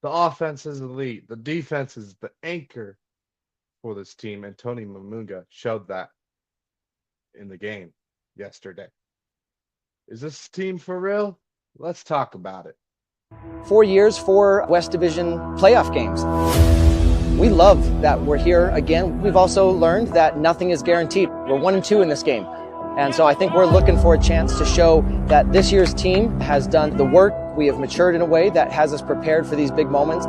The offense is elite. The defense is the anchor for this team, and Tony Mamunga showed that in the game yesterday. Is this team for real? Let's talk about it. 4 years, four West Division playoff games. We love that we're here again. We've also learned that nothing is guaranteed. We're 1-2 in this game. And so I think we're looking for a chance to show that this year's team has done the work. We have matured in a way that has us prepared for these big moments.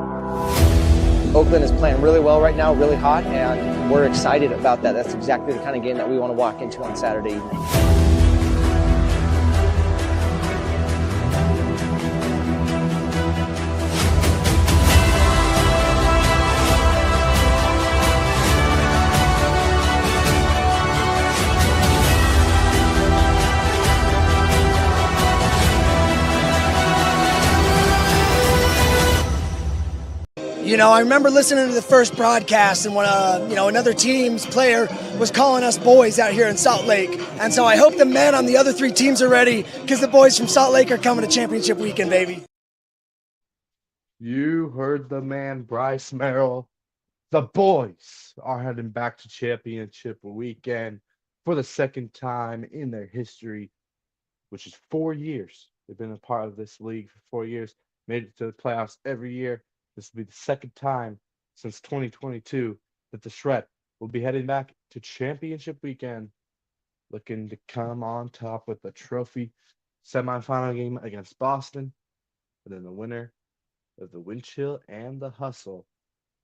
Oakland is playing really well right now, really hot, and we're excited about that. That's exactly the kind of game that we want to walk into on Saturday evening. I remember listening to the first broadcast and when another team's player was calling us boys out here in Salt Lake. And so I hope the men on the other three teams are ready because the boys from Salt Lake are coming to championship weekend, baby. You heard the man, Bryce Merrill. The boys are heading back to championship weekend for the second time in their history, which is 4 years. They've been a part of this league for 4 years, made it to the playoffs every year. This will be the second time since 2022 that the Shred will be heading back to championship weekend, looking to come on top with the trophy semifinal game against Boston. And then the winner of the Wind Chill and the Hustle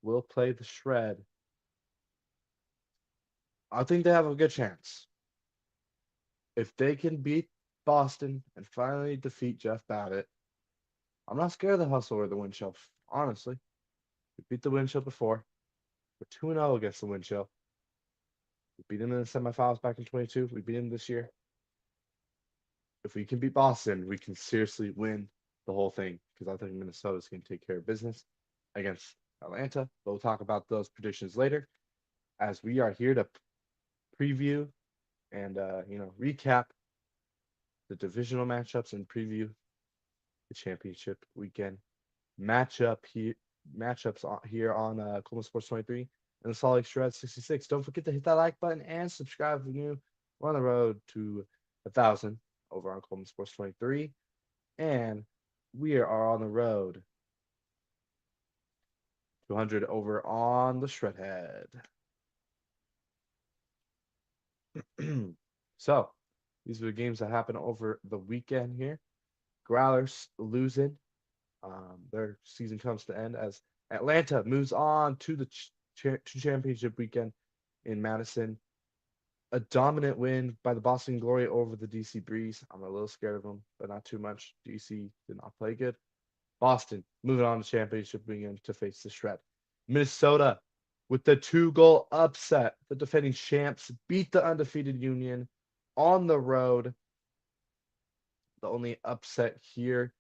will play the Shred. I think they have a good chance. If they can beat Boston and finally defeat Jeff Babbitt, I'm not scared of the Hustle or the Wind Chill, honestly. We beat the Wind Chill before. We're 2-0 against the Wind Chill. We beat them in the semifinals back in 22. We beat them this year. If we can beat Boston, we can seriously win the whole thing because I think Minnesota's going to take care of business against Atlanta. We'll talk about those predictions later as we are here to preview and recap the divisional matchups and preview the championship weekend matchups here on Coleman Sports 23 and the Salt Lake Shred 66. Don't forget to hit that like button and subscribe if you're new. We're on the road to 1,000 over on Coleman Sports 23, and we are on the road to 100 over on the Shredhead. So, these are the games that happened over the weekend here. Growlers losing. Their season comes to end as Atlanta moves on to the championship weekend in Madison. A dominant win by the Boston Glory over the DC Breeze. I'm a little scared of them, but not too much. DC did not play good. Boston moving on to championship weekend to face the Shred. Minnesota with the 2-goal upset. The defending champs beat the undefeated Union on the road. The only upset here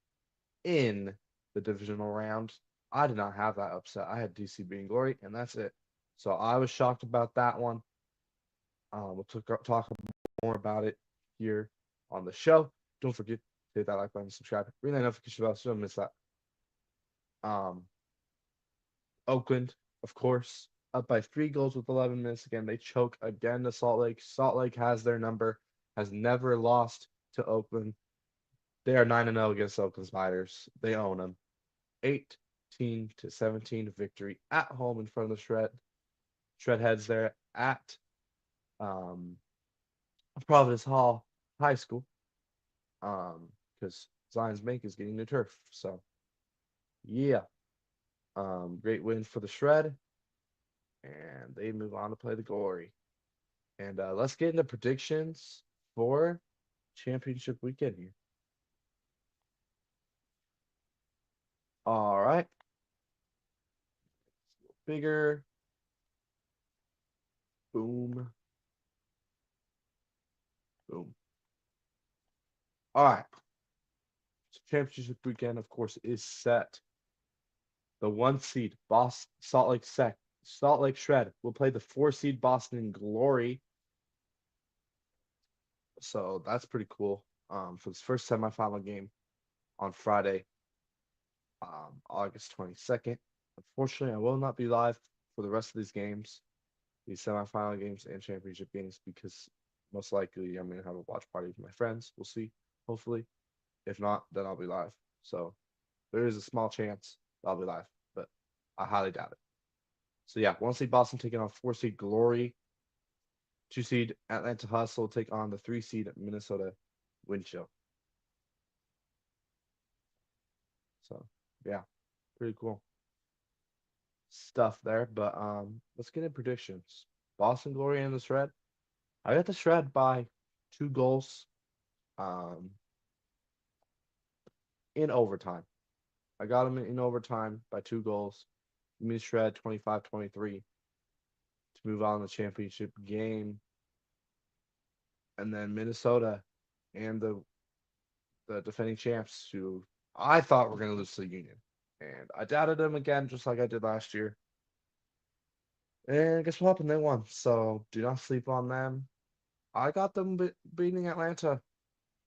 in the divisional round. I did not have that upset. I had DC being Glory, and that's it. So I was shocked about that one. We'll talk more about it here on the show. Don't forget to hit that like button, subscribe, ring that notification bell so you don't miss that. Oakland, of course, up by 3 goals with 11 minutes. Again, they choke again to Salt Lake. Salt Lake has their number, has never lost to Oakland. They are 9-0 against Oakland Spiders. They own them. 18-17 victory at home in front of the Shred. Shred heads there at Providence Hall High School because Zions Bank is getting new turf. So, yeah. Great win for the Shred. And they move on to play the Glory. And let's get into predictions for championship weekend here. All right. Bigger. Boom. Boom. All right. So championship weekend, of course, is set. The 1 seed Salt Lake Shred will play the 4 seed Boston Glory. So that's pretty cool. For this first semifinal game on Friday. August 22nd. Unfortunately, I will not be live for the rest of these games, these semifinal games and championship games, because most likely I'm going to have a watch party with my friends. We'll see, hopefully. If not, then I'll be live. So there is a small chance I'll be live, but I highly doubt it. So yeah, 1 seed Boston taking on 4 seed Glory. 2 seed Atlanta Hustle take on the 3 seed Minnesota Wind Chill. So yeah, pretty cool stuff there. But let's get in predictions. Boston Glory and the Shred. I got the Shred by 2 goals um in overtime. I got them in overtime by 2 goals. Me Shred 25-23 to move on to the championship game. And then Minnesota and the defending champs, who I thought were going to lose to the Union. And I doubted them again, just like I did last year. And guess what happened? They won. So do not sleep on them. I got them beating Atlanta.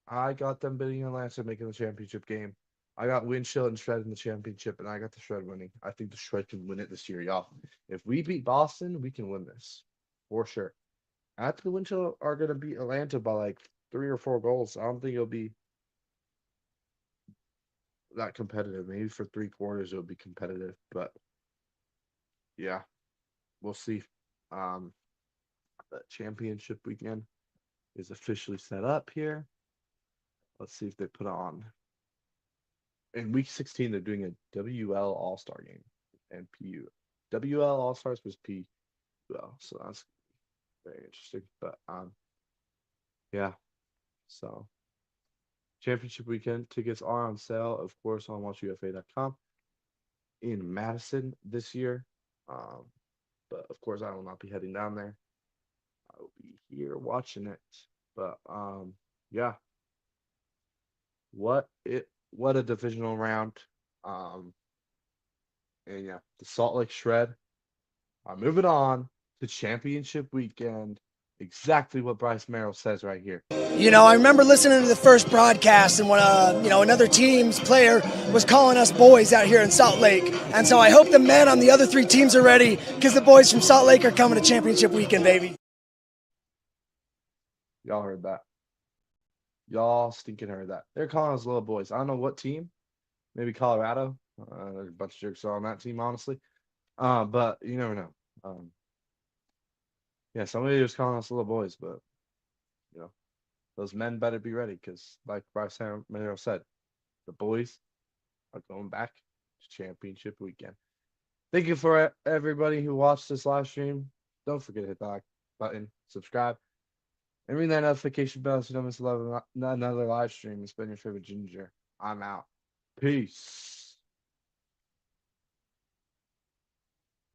I got them beating Atlanta, making the championship game. I got Windshield and Shred in the championship, and I got the Shred winning. I think the Shred can win it this year, y'all. If we beat Boston, we can win this for sure. I think the Windshield are going to beat Atlanta by like 3 or 4 goals. I don't think it'll be that competitive. Maybe for 3 quarters it'll be competitive, but yeah, we'll see. Um, the championship weekend is officially set up here. Let's see if they put on in week 16. They're doing a WL All Star game and PU. WL All Stars was PUL, so that's very interesting. But yeah. So championship weekend tickets are on sale, of course, on watchufa.com in Madison this year. Um, but of course, I will not be heading down there. I will be here watching it. But yeah, what a divisional round. Um, and yeah, the Salt Lake Shred are moving on to championship weekend. Exactly what Bryce Merrill says right here. You know, I remember listening to the first broadcast, and when another team's player was calling us boys out here in Salt Lake, and so I hope the men on the other 3 teams are ready, because the boys from Salt Lake are coming to championship weekend, baby. Y'all heard that. Y'all stinking heard that. They're calling us little boys. I don't know what team. Maybe Colorado. There's a bunch of jerks on that team, honestly. But you never know. Yeah, somebody was calling us little boys, but you know, those men better be ready, because, like Bryce Merrill said, the boys are going back to championship weekend. Thank you for everybody who watched this live stream. Don't forget to hit the like button, subscribe, and ring that notification bell so you don't miss another live stream. It's been your favorite Ginger. I'm out. Peace.